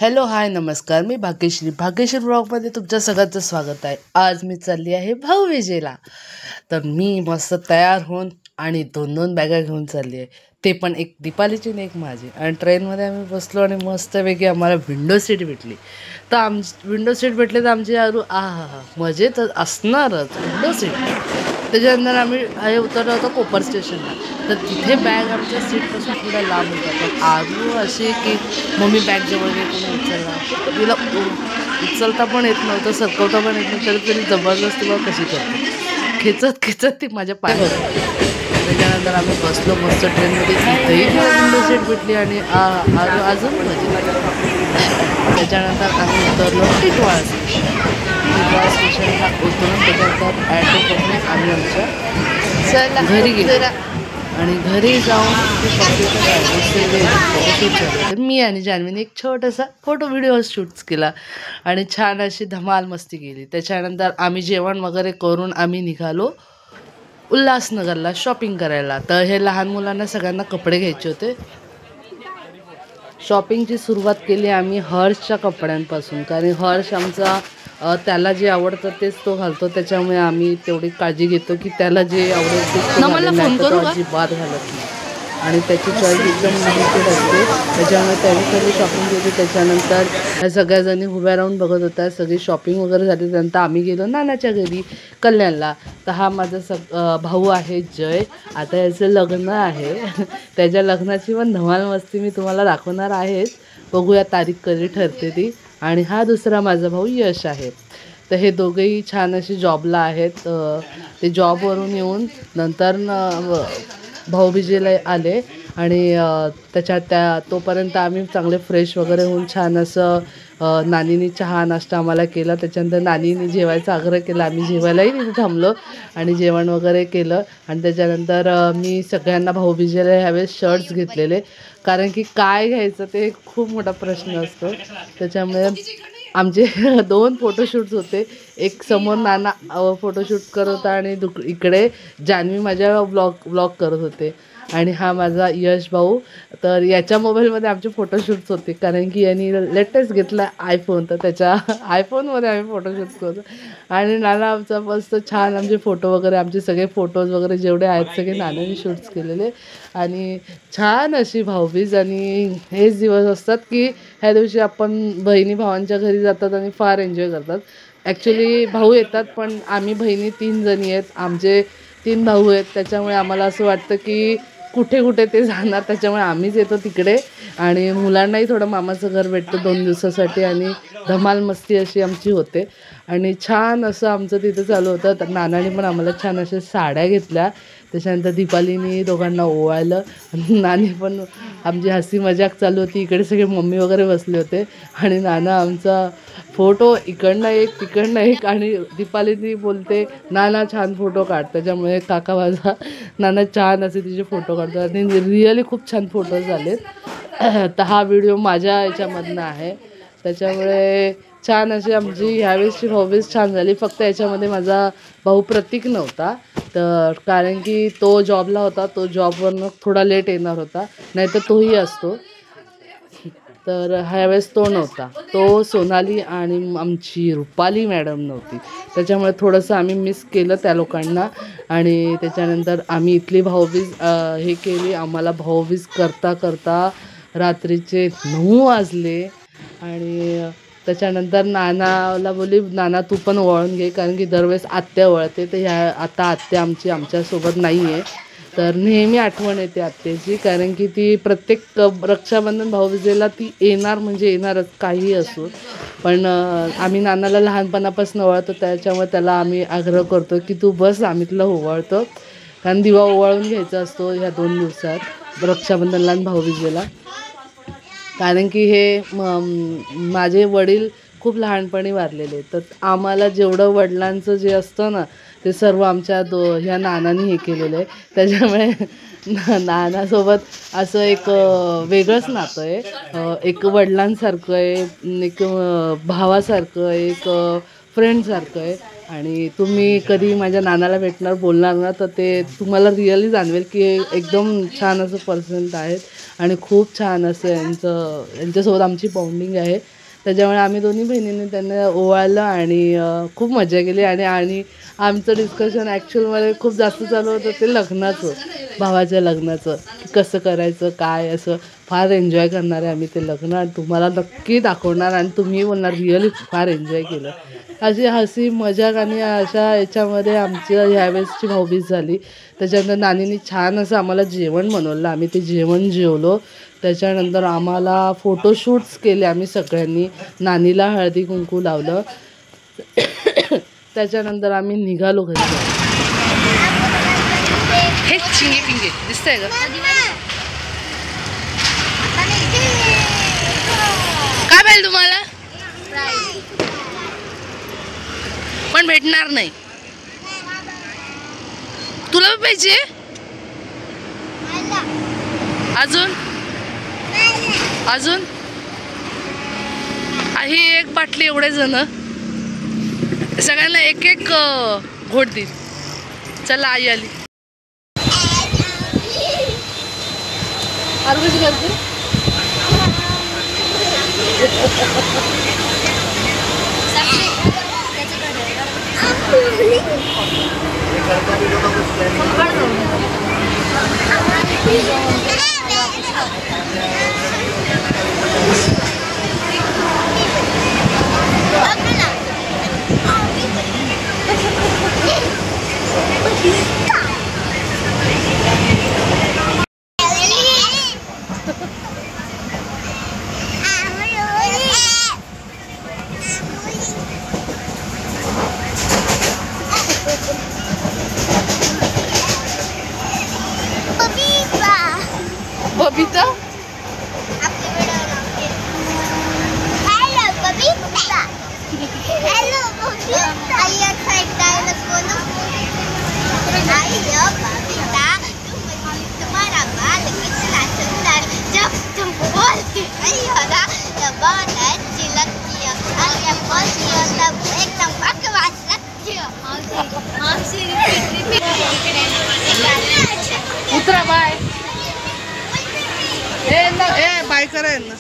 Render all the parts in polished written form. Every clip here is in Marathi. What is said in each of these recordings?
हॅलो हाय नमस्कार, मी भाग्यश्री ब्लॉगमध्ये तुमच्या सगळ्यांचं स्वागत आहे। आज मी चालली आहे भाऊबीजेला। तर मी मस्त तयार होऊन आणि दोन बॅगा घेऊन चालली आहे, ते पण एक दीपालीची आणि एक माझी। आणि ट्रेनमध्ये आम्ही बसलो आणि मस्तपैकी आम्हाला विंडो सीट भेटली। तर विंडो सीट भेटले तर आमची यारू आहा मजेत असणारच विंडो सीट। त्याच्यानंतर आम्ही उतरलो होतो कोपर स्टेशनला। तर तिथे बॅग आमच्या सीटपासून थोड्या लांब होता, पण आरू अशी की मम्मी बॅग जवळ घे, कोणी उचलला तिला उचलता पण येत नव्हतं, सरकवता पण येत नव्हतं, तरी तिने जबरदस्ती बघ कशी करते, खेचत खेचत ती माझ्या पायावर। त्याच्यानंतर आम्ही बसलो मस्त ट्रेनमध्ये, तिथेही विंडो सीट भेटली आणि आरू अजून मजा। त्याच्यानंतर आम्ही उतरलो टिटवाळा स्टेशनला उतरून त्याच्यानंतर ॲटो पकडून आम्ही आमच्या घरी गेलो। आणि घरी जाऊन ते फोटोशूट झालं। तर मी आणि जान्हवीने एक छोटासा व्हिडिओ शूट केला आणि छान अशी धमाल मस्ती केली। त्याच्यानंतर आम्ही जेवण वगैरे करून आम्ही निघालो उल्हासनगरला शॉपिंग करायला। तर हे लहान मुलांना सगळ्यांना कपडे घ्यायचे होते। शॉपिंगची सुरुवात केली आम्ही हर्षच्या कपड्यांपासून, कारण हर्ष आमचा त्याला जे आवडतं तेच तो घालतो, त्याच्यामुळे आम्ही तेवढी काळजी घेतो की त्याला जे आवडेल तेच तो अजिबात घालत नाही। आणि त्याची चॉईस एकदम लिमिटेड असते, त्याच्यामुळे त्याने शॉपिंग केली। त्याच्यानंतर ह्या सगळ्याजणी उभ्या राहून बघत होत्या। सगळी शॉपिंग वगैरे झाली, त्यानंतर आम्ही गेलो नानाच्या घरी कल्याणला। तर हा माझा भाऊ आहे जय, आता याचं लग्न आहे। त्याच्या लग्नाची पण धमाल मस्ती मी तुम्हाला दाखवणार आहेच, बघूया तारीख कधी ठरते ती। आणि हा दुसरा माझा भाऊ यश आहे। तर हे दोघेही छान असे जॉबला आहेत। ते जॉबवरून येऊन नंतर भाऊबीजेला आले आणि तोपर्यंत आम्ही चांगले फ्रेश वगैरे होऊन छान असं नानीने चहा नाश्ता आम्हाला केला। त्याच्यानंतर नानीने जेवायचा आग्रह केला, आम्ही जेवायलाही तिथे थांबलो आणि जेवण वगैरे केलं। आणि त्याच्यानंतर मी सगळ्यांना भाऊबीजेला ह्यावेळेस शर्ट्स घेतलेले, कारण की काय घ्यायचं ते खूप मोठा प्रश्न असतो। त्याच्यामुळे आमचे 2 फोटोशूट्स होते, एक समोर नाना फोटोशूट करत होता आणि इकडे जान्हवी माझ्या ब्लॉग करत होते। आणि हा माझा यश भाऊ, तर याच्या मोबाईलमध्ये आमचे फोटोशूट्स होते, कारण की यांनी लेटेस्ट घेतला आयफोन, तर त्याच्या आयफोनमध्ये आम्ही फोटोशूट करतो। आणि नाना आमचा मस्त छान आमचे फोटो वगैरे, आमचे सगळे फोटोज वगैरे जेवढे आहेत सगळे नानाने शूट्स केलेले। आणि छान अशी भाऊबीज, आणि हेच दिवस असतात की ह्या दिवशी आपण बहिणी भावांच्या घरी जातात आणि फार एन्जॉय करतात। ॲक्च्युली भाऊ येतात, पण आम्ही बहिणी 3 जणी आहेत, आमचे 3 भाऊ आहेत, त्याच्यामुळे आम्हाला असं वाटतं की कुठे ते जाणार, त्याच्यामुळे आम्हीच येतो तिकडे। आणि मुलांनाही थोडं मामाचं घर भेटतं 2 दिवसासाठी, आणि धमाल मस्ती अशी आमची होते। आणि छान असं आमचं तिथं चालू होतं। तर नानाने पण आम्हाला छान अशा साड्या घेतल्या, त्याच्यानंतर दीपालीने दोघांना ओवाळलं, नानी पण आमची हसी मजाक चालू होती। इकडे सगळे मम्मी वगैरे बसले होते आणि नाना आमचा फोटो इकडनं एक तिकडनं एक, आणि दीपालीनी बोलते नाना छान फोटो काढ, त्याच्यामुळे काका माझा नाना छान असे तिचे फोटो काढतात आणि रिअली खूप छान फोटोज झालेत। तर हा व्हिडिओ माझ्या याच्यामधनं आहे, त्याच्यामुळे छान अशी आमची ह्यावेळेसची भाऊबीज छान झाली। फक्त याच्यामध्ये माझा भाऊ प्रतीक नव्हता, तर कारण की तो जॉबला होता, तो जॉबवरनं थोडा लेट येणार होता, नाहीतर तोही असतो। तर ह्यावेळेस तो नव्हता, तो सोनाली आणि आमची रुपाली मॅडम नव्हती, त्याच्यामुळे थोडंसं आम्ही मिस केलं त्या लोकांना। आणि त्याच्यानंतर आम्ही इथली भाऊबीज हे केली। आम्हाला भाऊबीज करता करता रात्रीचे 9 वाजले। आणि त्याच्यानंतर नानाला बोलली, नाना तू पण ओवाळून घे, कारण की दरवेळेस आत्या ओवाळते, तर आता आत्या आमच्यासोबत नाही आहे। तर नेहमी आठवण येते आत्याची, कारण की ती प्रत्येक रक्षाबंधन भाऊबीजेला ती येणार म्हणजे येणारच, काहीही असो। पण आम्ही नानाला लहानपणापासून ओवाळतो, त्याच्यामुळे त्याला आम्ही आग्रह करतो की तू बस, आम्ही तुला ओवाळतो, कारण दिवा ओवाळून घ्यायचा असतो ह्या 2 दिवसात रक्षाबंधनला आणि भाऊबीजेला। कारण की हे माझे वडील खूप लहानपणी वारलेले, तर आम्हाला जेवढं वडिलांचं जे असतं ना, ते सर्व आमच्या ह्या नानांनी हे केलेलं आहे। त्याच्यामुळे नानासोबत असं एक वेगळंच नातं आहे, एक वडिलांसारखं आहे, एक भावासारखं, एक फ्रेंडसारखं आहे। आणि तुम्ही कधी माझ्या नानाला भेटणार बोलणार ना तर ते तुम्हाला रिअली जाणवेल की एकदम छान असं पर्सन आहेत आणि खूप छान असं यांच्यासोबत आमची बॉन्डिंग आहे. त्याच्यामुळे आम्ही दोन्ही बहिणींनी त्यांना ओवाळलं आणि खूप मजा केली. आणि आमचं डिस्कशन ॲक्च्युअलमध्ये खूप जास्त चालू होतं ते लग्नाचं, भावाच्या लग्नाचं, की कसं करायचं काय असं. फार एन्जॉय करणार आहे आम्ही ते लग्न आणि तुम्हाला नक्की दाखवणार आणि तुम्ही बोलणार रिअली फार एन्जॉय केलं. अशी हसी मजाक आणि अशा याच्यामध्ये आमची ह्यावेळेसची भाऊबीज झाली. त्याच्यानंतर नानीने छान असं आम्हाला जेवण बनवलं. आम्ही ते जेवण जेवलो. त्याच्यानंतर आम्हाला फोटोशूट्स केले आम्ही सगळ्यांनी. नानीला हळदी कुंकू लावलं. त्याच्यानंतर आम्ही निघालो घरी. हे चिंगे पिंगे दिसतंय का? काय पाहिजे तुम्हाला? पण भेटणार नाही. तुला पण पाहिजे? अजून अजून ही एक बाटली एवढे जण सगळ्यांना एक एक घोट देईल. चला आई आली. कशी करते? बबीता तुम्हारा बाल कितना सुंदर जब तुम बोलती हो ना तो बहुत अच्छी लगती हो और जब बोलती हो तब एकदम बकवास लगती हो. उतरा बाय. ए बाय करा ना.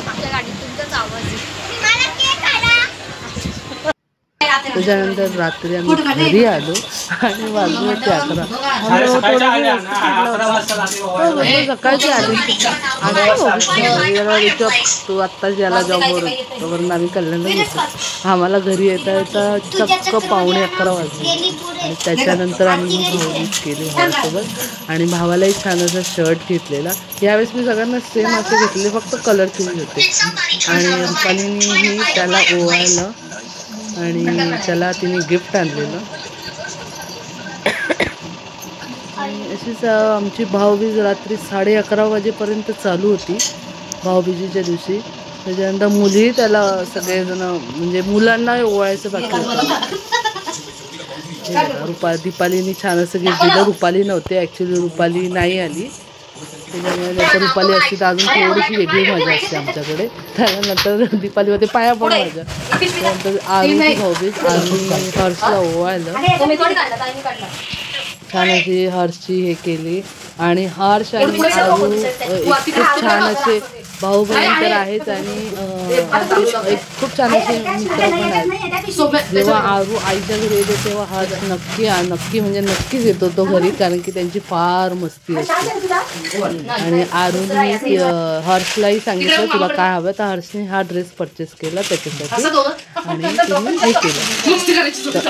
आपल्या गाडीत तुमचाच आवाज आहे. मला केक आला. त्याच्यानंतर रात्री आम्ही घरी आलो आणि वाजले होते 11. सकाळची आली आणि तू आत्ताच याला जॉबवरून तोवरून आम्ही कल्याणला घेतो. आम्हाला घरी येता येता चक्क 11:45 वाजले. आणि त्याच्यानंतर आम्ही भाऊबीज केली भावासोबत आणि भावालाही छान असा शर्ट घेतलेला. यावेळेस मी सगळ्यांना सेम असे घेतले, फक्त कलर चेंज होते. आणि रुपालीनीही त्याला ओवाळलं आणि त्याला तिने गिफ्ट आणलेलं. आणि अशीच आमची भाऊबीज रात्री 11:30 वाजेपर्यंत चालू होती भाऊबीजेच्या दिवशी. त्याच्यानंतर मुलीही त्याला सगळेजण म्हणजे मुलांना ओवाळायचं बाकी होतं. दीपालीनी छान असं गिफ्ट दिलं. रुपाली नव्हते ॲक्च्युली, रुपाली नाही आली. त्याच्यामुळे नंतर रुपाली असती तर अजून थोडीशी वेगळी मजा असते आमच्याकडे. त्यानंतर दीपालीमध्ये पाया पण मजा. त्यानंतर आरूची भाऊबीज. आम्ही हर्षला ओवाळलं. छान अशी हर्षची हे केली आणि हर्ष आणि आरू खूप छान असे भाऊ बहीण तर आहेच आणि एक खूप छान असे मित्र पण आहेत. जेव्हा आरू आईच्या घरी येते तेव्हा हर्ष नक्की म्हणजे नक्कीच येतो तो घरी, कारण की त्यांची फार मस्ती असते. आणि आरूने हर्षलाही सांगितलं तुला काय हवं, तर हर्षने हा ड्रेस परचेस केला त्याच्यासाठी आणि तिने हे केलं. तर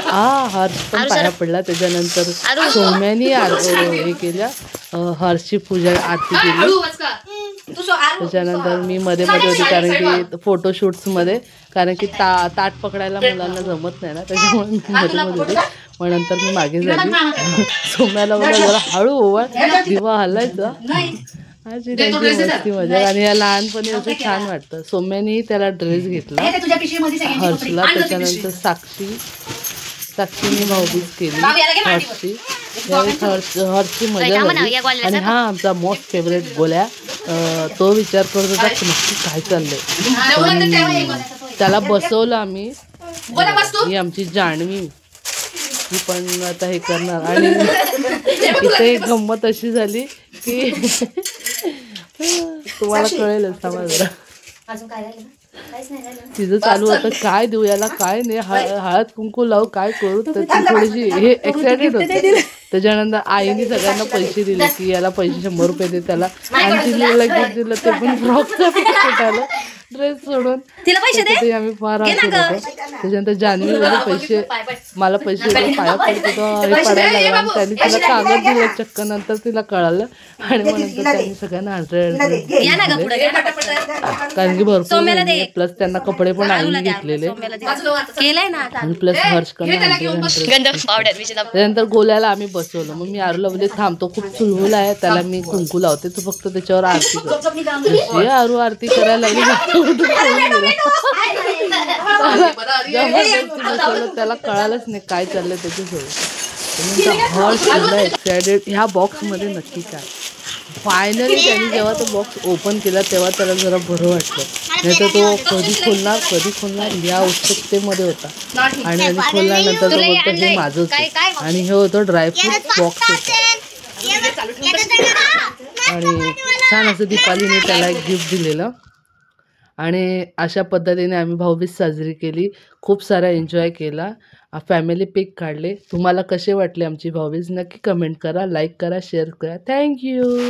हर्ष पण पाया पडला. त्याच्यानंतर सौम्याने हे केल्या, हर्षची पूजा आरती केली. त्याच्यानंतर मी मध्ये होती कारण की फोटोशूट्समध्ये, कारण की ताट पकडायला मुलांना जमत नाही ना, त्याच्यामुळे मी मध्ये होती. मग नंतर मी मागे झाली. सोम्याला बोला जरा हळू ओवाळ, दिवा हलायचा. अशी त्यांची मस्ती मजा. आणि या लहानपणी असं छान वाटतं. सोम्यानेही त्याला ड्रेस घेतला हर्षला. त्याच्यानंतर साक्षीने भाऊबीज केली हर्षची. त्यावेळेस हर्षची मजा झाली. आणि हा आमचा मोस्ट फेवरेट गोल्या, तो विचार करत होता की नक्की काय चाललंय. त्याला बसवलं आम्ही. ही आमची जान्हवी, ती पण आता हे करणार. आणि इथे एक गंमत अशी झाली की तुम्हाला कळेलच समजलं. तिचं चालू होतं काय देऊ याला, काय नाही, हळद कुंकू लावू, काय करू. तर ती थोडीशी हे एक्सायटेड होते. त्याच्यानंतर आईने सगळ्यांना पैसे दिले की याला पैसे 100 रुपये दे त्याला. आणि तिला गिफ्ट दिलं ते पण फ्रॉकचं आलं, ड्रेस सोडून. ते आम्ही फार हसत होतो. त्याच्यानंतर जान्हवीमध्ये पैसे, मला पैसे पाया पडत होतं, हे पडायला लागला. आणि त्यांनी तिला कागद दिलं चक्क. नंतर तिला कळालं आणि मग नंतर त्यांनी सगळ्यांना 100 कारण की भरपूर प्लस त्यांना कपडे पण आईने घेतलेले आणि प्लस हर्षकडनं. त्यानंतर गोल्याला आम्ही बसवलं. मग मी आरूला बोलले थांब, तो खूप चुलबुल आहे, त्याला मी कुंकू लावते, तू फक्त त्याच्यावर आरती कर. आरू आरती करायला लागली. त्याला कळालंच नाही काय चाललंय त्याच्यासोबत. हर्ष एवढा एक्सायटेड ह्या बॉक्समध्ये नक्की काय. फायनली त्यांनी जेव्हा तो बॉक्स ओपन केला तेव्हा त्याला जरा बरं वाटलं. नाही तर तो कधी खोलणार या उत्सुकतेमध्ये होता. आणि खोलल्यानंतर तो बोलतो हे माझंच. आणि हे होतं ड्रायफ्रूट बॉक्स होतं. आणि छान असं दीपालीने त्याला एक गिफ्ट दिलेलं. आणि अशा पद्धतीने आम्ही भाऊबीज साजरी केली. खूप सारा एन्जॉय केला, फॅमिली पिक काढले. तुम्हाला कसे वाटले आमची भाऊबीज नक्की कमेंट करा, लाईक करा, शेअर करा. थँक्यू.